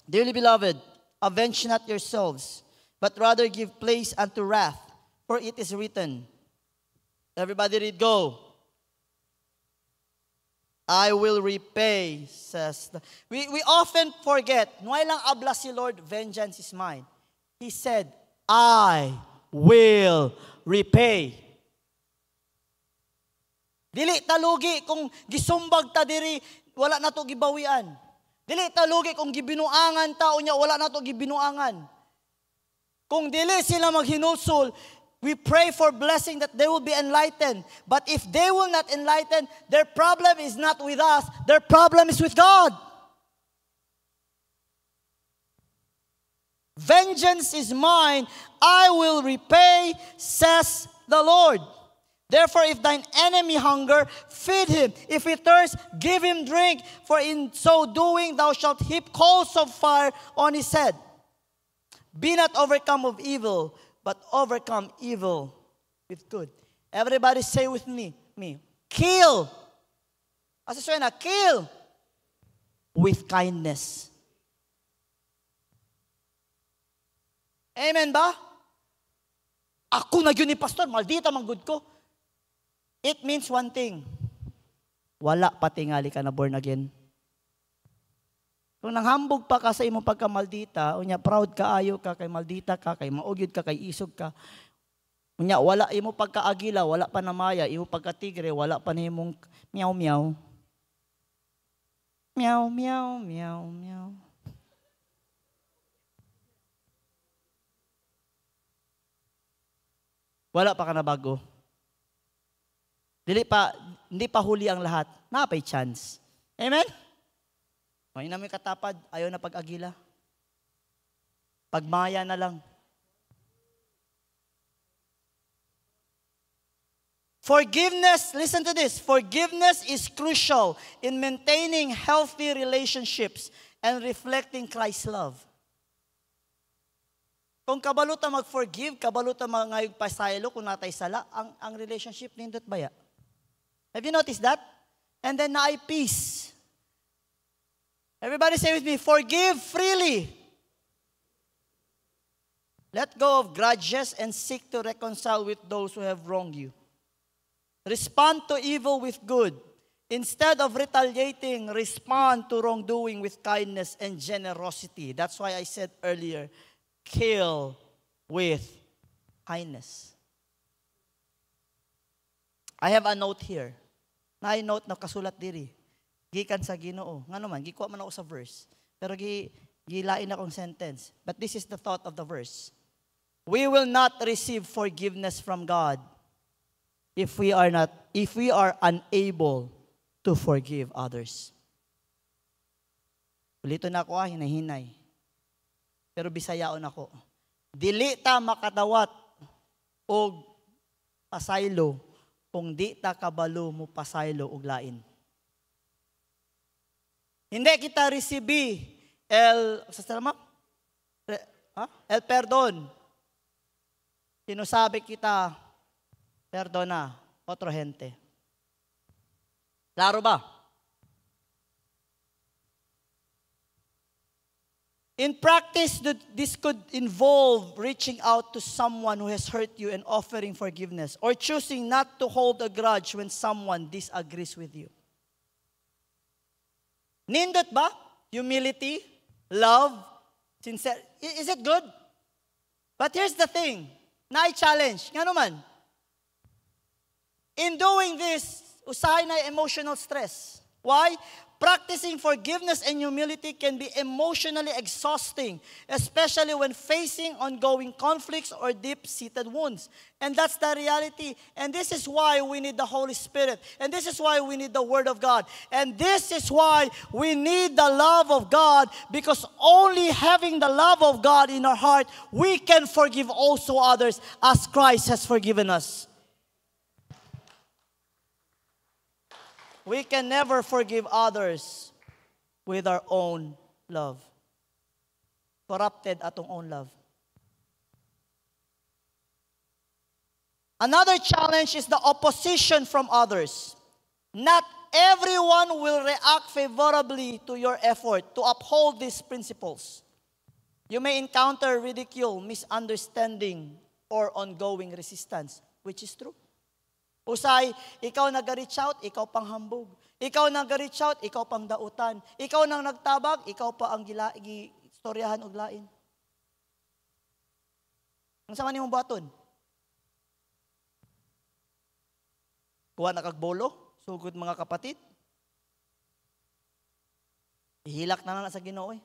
S1: Dearly beloved, avenge not yourselves, but rather give place unto wrath. For it is written. Everybody read, go. I will repay, says we often forget. Nuay lang abla si Lord, vengeance is mine. He said, I will repay. Dili talugi kung gisumbag ta diri, wala na to gibawian. Dili talugi kung gibinuangan ta unya, wala na to gibinuangan. Kung dili sila maghinulsol, we pray for blessing that they will be enlightened. But if they will not enlighten, their problem is not with us. Their problem is with God. Vengeance is mine. I will repay, says the Lord. Therefore, if thine enemy hunger, feed him. If he thirst, give him drink. For in so doing, thou shalt heap coals of fire on his head. Be not overcome of evil, but overcome evil with good. Everybody say with me. Kill. Asa suena? Kill with kindness. Amen ba? Ako na yun ni pastor, maldita manggod ko. It means one thing. Wala pa tingali ka na born again. Kung nanghambog pa ka sa imong pagkamaldita, unya proud ka, ayo ka, kay maldita ka, kay maugyod ka, kay isog ka. Unya wala imo pagkaagila, wala pa namaya, imo pagkatigre, wala pa nimong meow meow. Meow meow meow meow. Wala pa ka na bago. Hindi pa huli ang lahat. Napay chance. Amen? May namin katapad, ayaw na pag-agila. Pagmaya na lang. Forgiveness, listen to this. Forgiveness is crucial in maintaining healthy relationships and reflecting Christ's love. Kung kabalo ta mag-forgive, kabalo ta ngayog pasaylo kung natay sala, ang relationship nindot baya. Have you noticed that? And then naay peace. Everybody say with me, forgive freely. Let go of grudges and seek to reconcile with those who have wronged you. Respond to evil with good. Instead of retaliating, respond to wrongdoing with kindness and generosity. That's why I said earlier, kill with kindness. I have a note here. Na note na kasulat diri. Gikan sa Ginoo. Nga naman, gikuha man ako sa verse. Pero gilain akong sentence. But this is the thought of the verse. We will not receive forgiveness from God if we are unable to forgive others. Ulito na ako hinahinay. Pero bisayaon ako. Dili ta makadawat og pasaylo kung di ta kabalo mo pasaylo og lain. Hindi kita resibi el perdon. Sinasabi kita, perdona. otro gente. Klaro ba? In practice, this could involve reaching out to someone who has hurt you and offering forgiveness, or choosing not to hold a grudge when someone disagrees with you. Nindot ba? Humility, love, sincerity. Is it good? But here's the thing, na-challenge, nga naman. In doing this, usahay na emotional stress. Why? Practicing forgiveness and humility can be emotionally exhausting, especially when facing ongoing conflicts or deep-seated wounds. And that's the reality. And this is why we need the Holy Spirit. And this is why we need the Word of God. And this is why we need the love of God, because only having the love of God in our heart, we can forgive also others as Christ has forgiven us. We can never forgive others with our own love. Corrupted atong own love. Another challenge is the opposition from others. Not everyone will react favorably to your effort to uphold these principles. You may encounter ridicule, misunderstanding, or ongoing resistance, which is true. Usay, ikaw nag-reach out, ikaw pang hambog. Ikaw nag-reach out, ikaw pang dautan. Ikaw nang nagtabag, ikaw pa ang istoryahan og lain. Ang sama nimong buhaton? Kuha na kagbolo, sugod mga kapatid. Ihilak na sa Ginoo.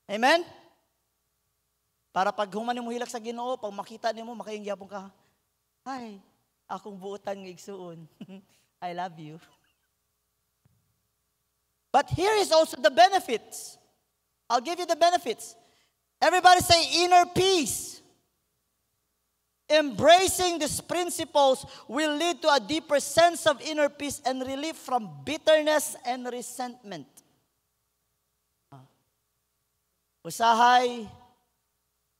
S1: Amen? Para pag human mo hilak sa Ginoo, pag makita nimo makaingyapon ka. Ay, akong buutan ng igsuon. I love you. But here is also the benefits. I'll give you the benefits. Everybody say inner peace. Embracing these principles will lead to a deeper sense of inner peace and relief from bitterness and resentment. Usahay,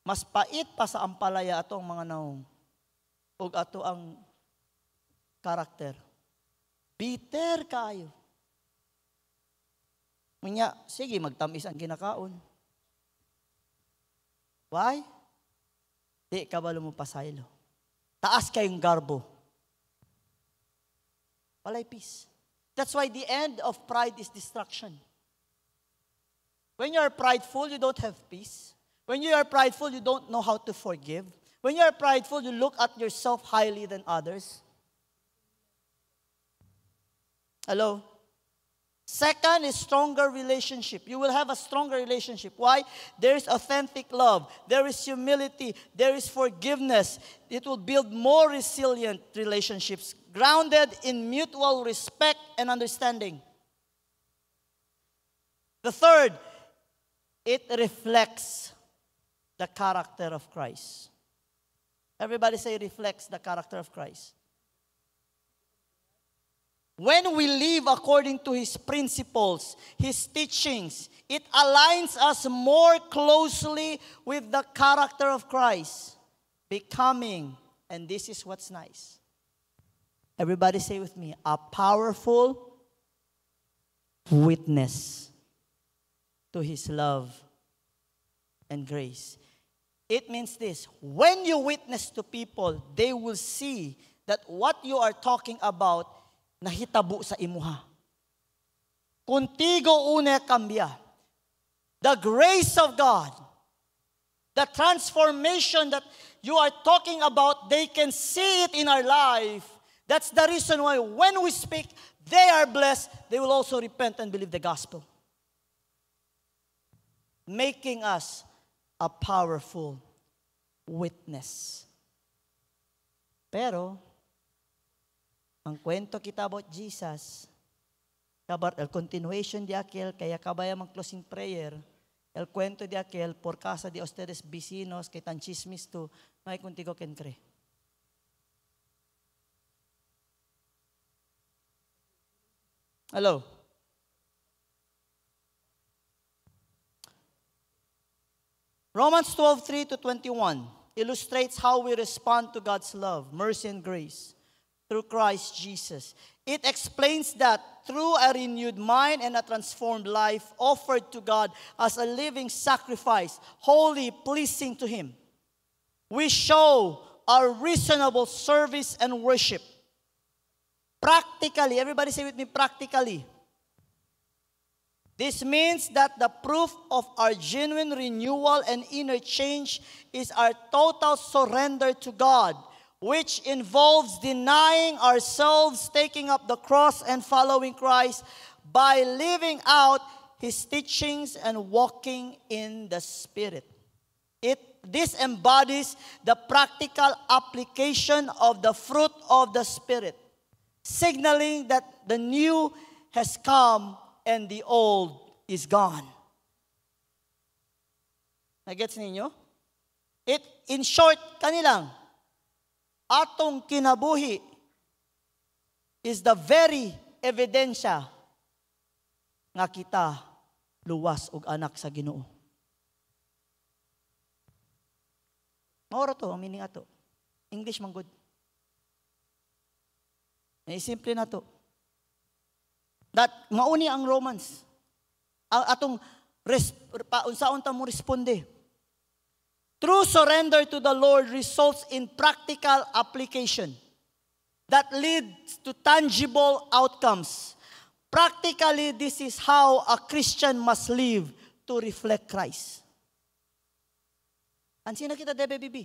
S1: mas pait pa sa ampalaya ato ang mga naong. Ug ato ang karakter. Bitter kayo. Munya, sige, magtamis ang ginakaon. Why? Di kabalo mo pasaylo. Taas kayong garbo. Walay peace. That's why the end of pride is destruction. When you are prideful, you don't have peace. When you are prideful, you don't know how to forgive. When you are prideful, you look at yourself highly than others. Hello? Second is stronger relationship. You will have a stronger relationship. Why? There is authentic love. There is humility. There is forgiveness. It will build more resilient relationships, grounded in mutual respect and understanding. The third, it reflects the character of Christ. Everybody say reflects the character of Christ. When we live according to His principles, His teachings, it aligns us more closely with the character of Christ, becoming, and this is what's nice. Everybody say with me, a powerful witness to His love and grace. It means this, when you witness to people, they will see that what you are talking about nahitabo sa imuha. Contigo une cambia. The grace of God, the transformation that you are talking about, they can see it in our life. That's the reason why when we speak, they are blessed. They will also repent and believe the gospel. Making us a powerful witness. Pero, ang kwento kita about Jesus, kabar el continuation di aquel, kaya kabaya mang closing prayer, el kwento di aquel, por casa de ustedes vecinos, kay tan chismis to, may contigo ken cree. Hello? Romans 12:3-21 illustrates how we respond to God's love, mercy, and grace. through Christ Jesus. It explains that through a renewed mind and a transformed life offered to God as a living sacrifice, holy, pleasing to Him, we show our reasonable service and worship. Practically, everybody say with me, practically. This means that the proof of our genuine renewal and inner change is our total surrender to God, which involves denying ourselves, taking up the cross, and following Christ by living out His teachings and walking in the Spirit. This embodies the practical application of the fruit of the Spirit, signaling that the new has come and the old is gone. Nagets ninyo? In short, kanilang, atong kinabuhi is the very ebidensya nga kita luwas og anak sa Ginoo. Maura to, ang meaning ato. English man good. Simple na to. That mauni ang Romans. Atong unsaon ta mo responde. True surrender to the Lord results in practical application that leads to tangible outcomes. Practically, this is how a Christian must live to reflect Christ. Ansin na kita, DBBB?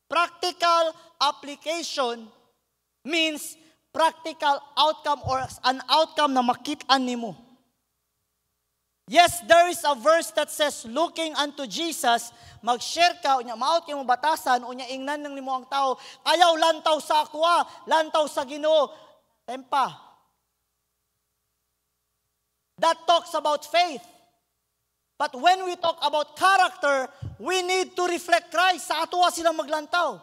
S1: Practical application means practical outcome or an outcome na makitaan nimo. Yes, there is a verse that says, looking unto Jesus, mag-share ka, unya maot yung batasan, unya ingnan ng nimo ang tao, ayaw lantaw sa akwa, lantaw sa Ginoo. Tempa. That talks about faith. But when we talk about character, we need to reflect Christ. Sa atuwa silang maglantaw.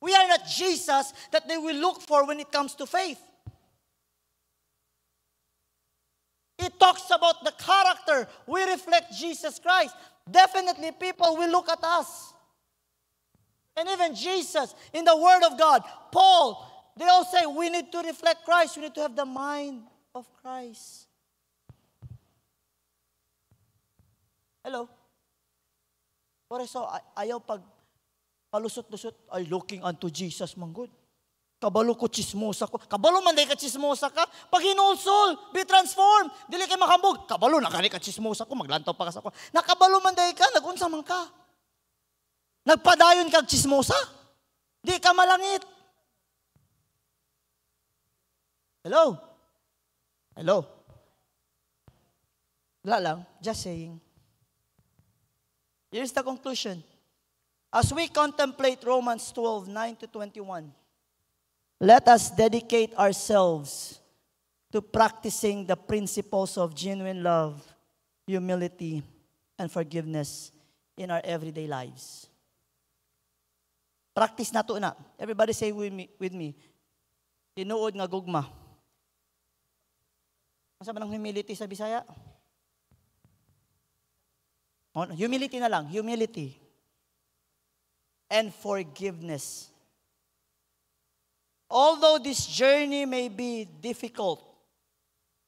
S1: We are not Jesus that they will look for when it comes to faith. It talks about the character. We reflect Jesus Christ. Definitely people will look at us. And even Jesus, in the Word of God, Paul, they all say we need to reflect Christ. We need to have the mind of Christ. Hello? Por eso, ayaw pag palusot-lusot, ay looking unto Jesus, manggod. Kabalo ko chismosa ko. Kabalo man day ka chismosa ka. Pag hinulsol, be transformed. Dili kay makambog. Kabalo na kani ka chismosa ko. Maglantaw pa ka sa ko. Nakabalo man day ka. Nagunsa man ka. Nagpadayon kag chismosa. Di ka malangit. Hello? Hello? Wala lang. Just saying. Here's the conclusion. As we contemplate Romans 12, 9 to 21, let us dedicate ourselves to practicing the principles of genuine love, humility, and forgiveness in our everyday lives. Practice na to na. Everybody say with me. Tinuod nga gugma. Ano ba ng humility sa Bisaya? Humility na lang. Humility. And forgiveness. Although this journey may be difficult,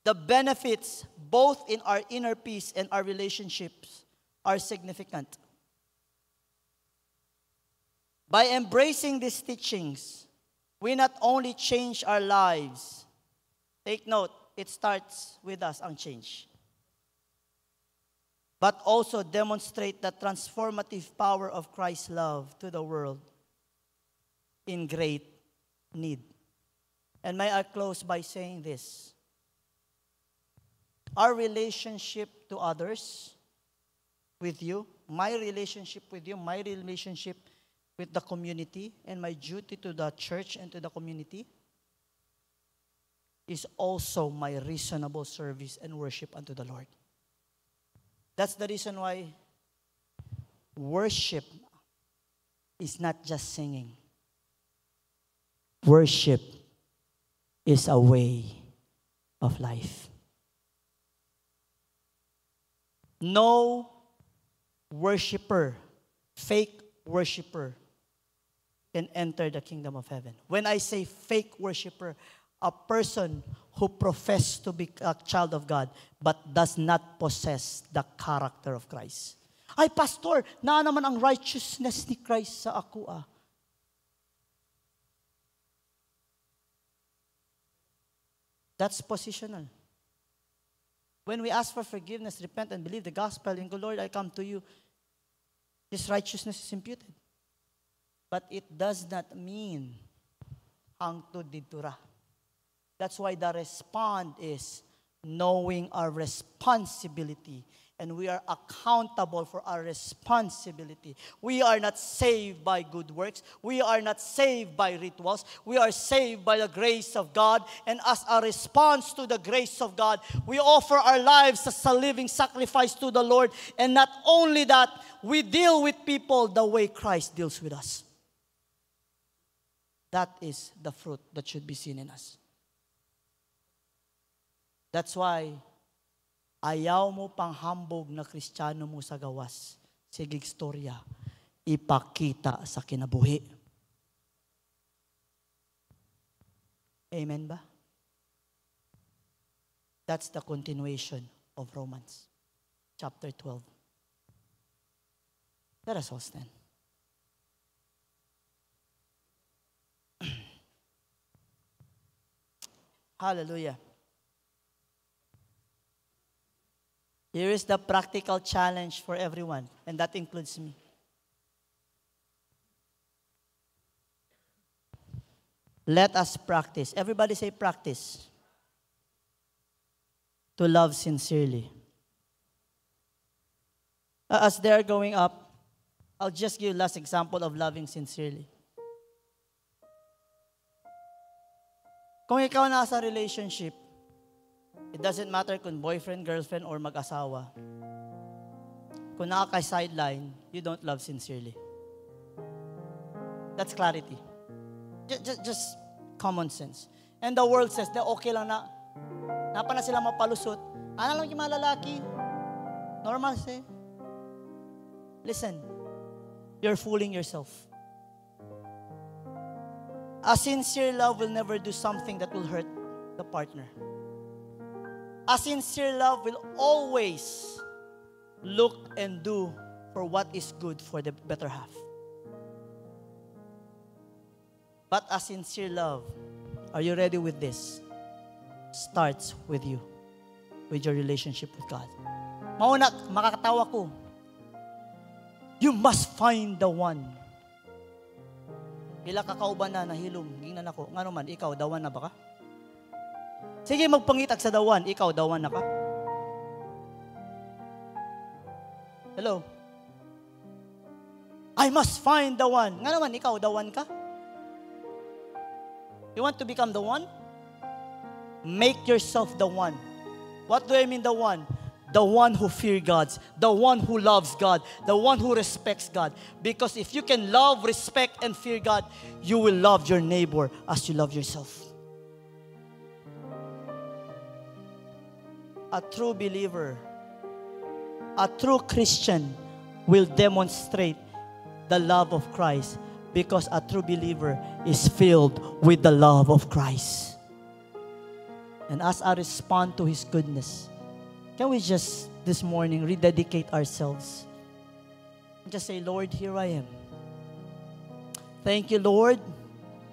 S1: the benefits both in our inner peace and our relationships are significant. By embracing these teachings, we not only change our lives, take note, it starts with us ang change, but also demonstrate the transformative power of Christ's love to the world in great need. And may I close by saying this. Our relationship to others, with you, my relationship with you, my relationship with the community, and my duty to the church and to the community is also my reasonable service and worship unto the Lord. That's the reason why worship is not just singing. Worship is a way of life. No worshiper, fake worshiper, can enter the kingdom of heaven. When I say fake worshiper, a person who professes to be a child of God but does not possess the character of Christ. Ay, pastor, na naman ang righteousness ni Christ sa ako ah. That's positional. When we ask for forgiveness, repent, and believe the gospel, and go, Lord, I come to you, His righteousness is imputed. But it does not mean hangtod didtura. That's why the response is knowing our responsibility. And we are accountable for our responsibility. We are not saved by good works. We are not saved by rituals. We are saved by the grace of God. And as a response to the grace of God, we offer our lives as a living sacrifice to the Lord. And not only that, we deal with people the way Christ deals with us. That is the fruit that should be seen in us. That's why ayaw mo pang hambog na Kristiyano mo sa gawas. Sige, istorya, ipakita sa kinabuhi. Amen ba? That's the continuation of Romans chapter 12. Let us all stand. Hallelujah. Here is the practical challenge for everyone, and that includes me. Let us practice. Everybody say practice. To love sincerely. As they're going up, I'll just give you last example of loving sincerely. Kung ikaw nasa relationship, it doesn't matter kung boyfriend, girlfriend, or mag-asawa. Kung nakaka-sideline, you don't love sincerely. That's clarity. Just common sense. And the world says na okay lang na napa na sila mapalusot. Ano lang yung mga lalaki? Normal say. Listen, you're fooling yourself. A sincere love will never do something that will hurt the partner. A sincere love will always look and do for what is good for the better half. But a sincere love, are you ready with this? Starts with you, with your relationship with God. Mauna, makakatawa ko. You must find the one. Ila kakauban na nahilom, gingnan ako. Ngano man, ikaw, dawan na ba ka? Sige, magpangitag sa dawan. Ikaw, dawan na ka? Hello? I must find the one. Nga naman, ikaw, dawan ka? You want to become the one? Make yourself the one. What do I mean the one? The one who fears God. The one who loves God. The one who respects God. Because if you can love, respect, and fear God, you will love your neighbor as you love yourself. A true believer, a true Christian will demonstrate the love of Christ because a true believer is filled with the love of Christ. And as I respond to His goodness, can we just this morning rededicate ourselves? Just say, Lord, here I am. Thank you, Lord.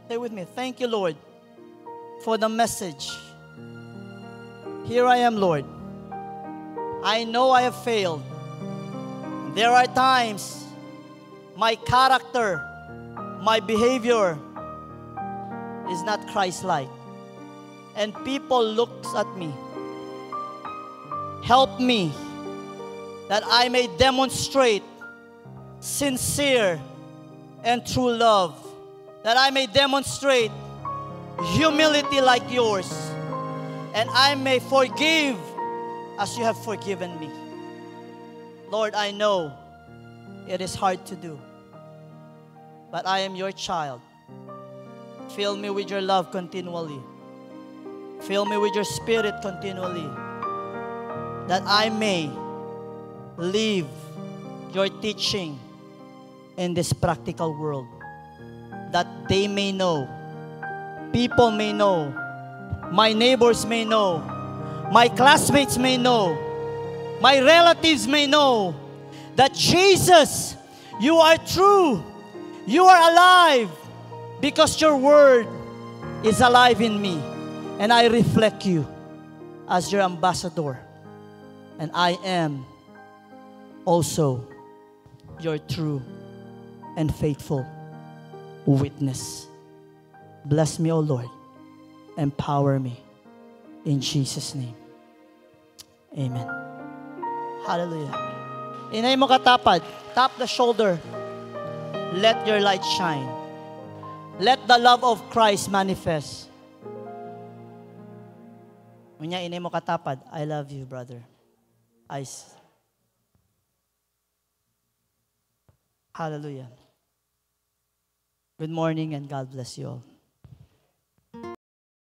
S1: Say with me, thank you, Lord, for the message. Here I am, Lord. I know I have failed. There are times my character, my behavior is not Christ-like. And people look at me. Help me that I may demonstrate sincere and true love. That I may demonstrate humility like yours. And I may forgive as you have forgiven me. Lord, I know it is hard to do. But I am your child. Fill me with your love continually. Fill me with your spirit continually. That I may live your teaching in this practical world. that they may know, people may know, my neighbors may know, my classmates may know, my relatives may know that Jesus, you are true, you are alive, because your word is alive in me, and I reflect you as your ambassador, and I am also your true and faithful witness. Bless me, O Lord. Empower me. In Jesus' name. Amen. Hallelujah. Inay mo katapad. Tap the shoulder. Let your light shine. Let the love of Christ manifest. Unya, inay mo katapad. I love you, brother. Hallelujah. Good morning and God bless you all.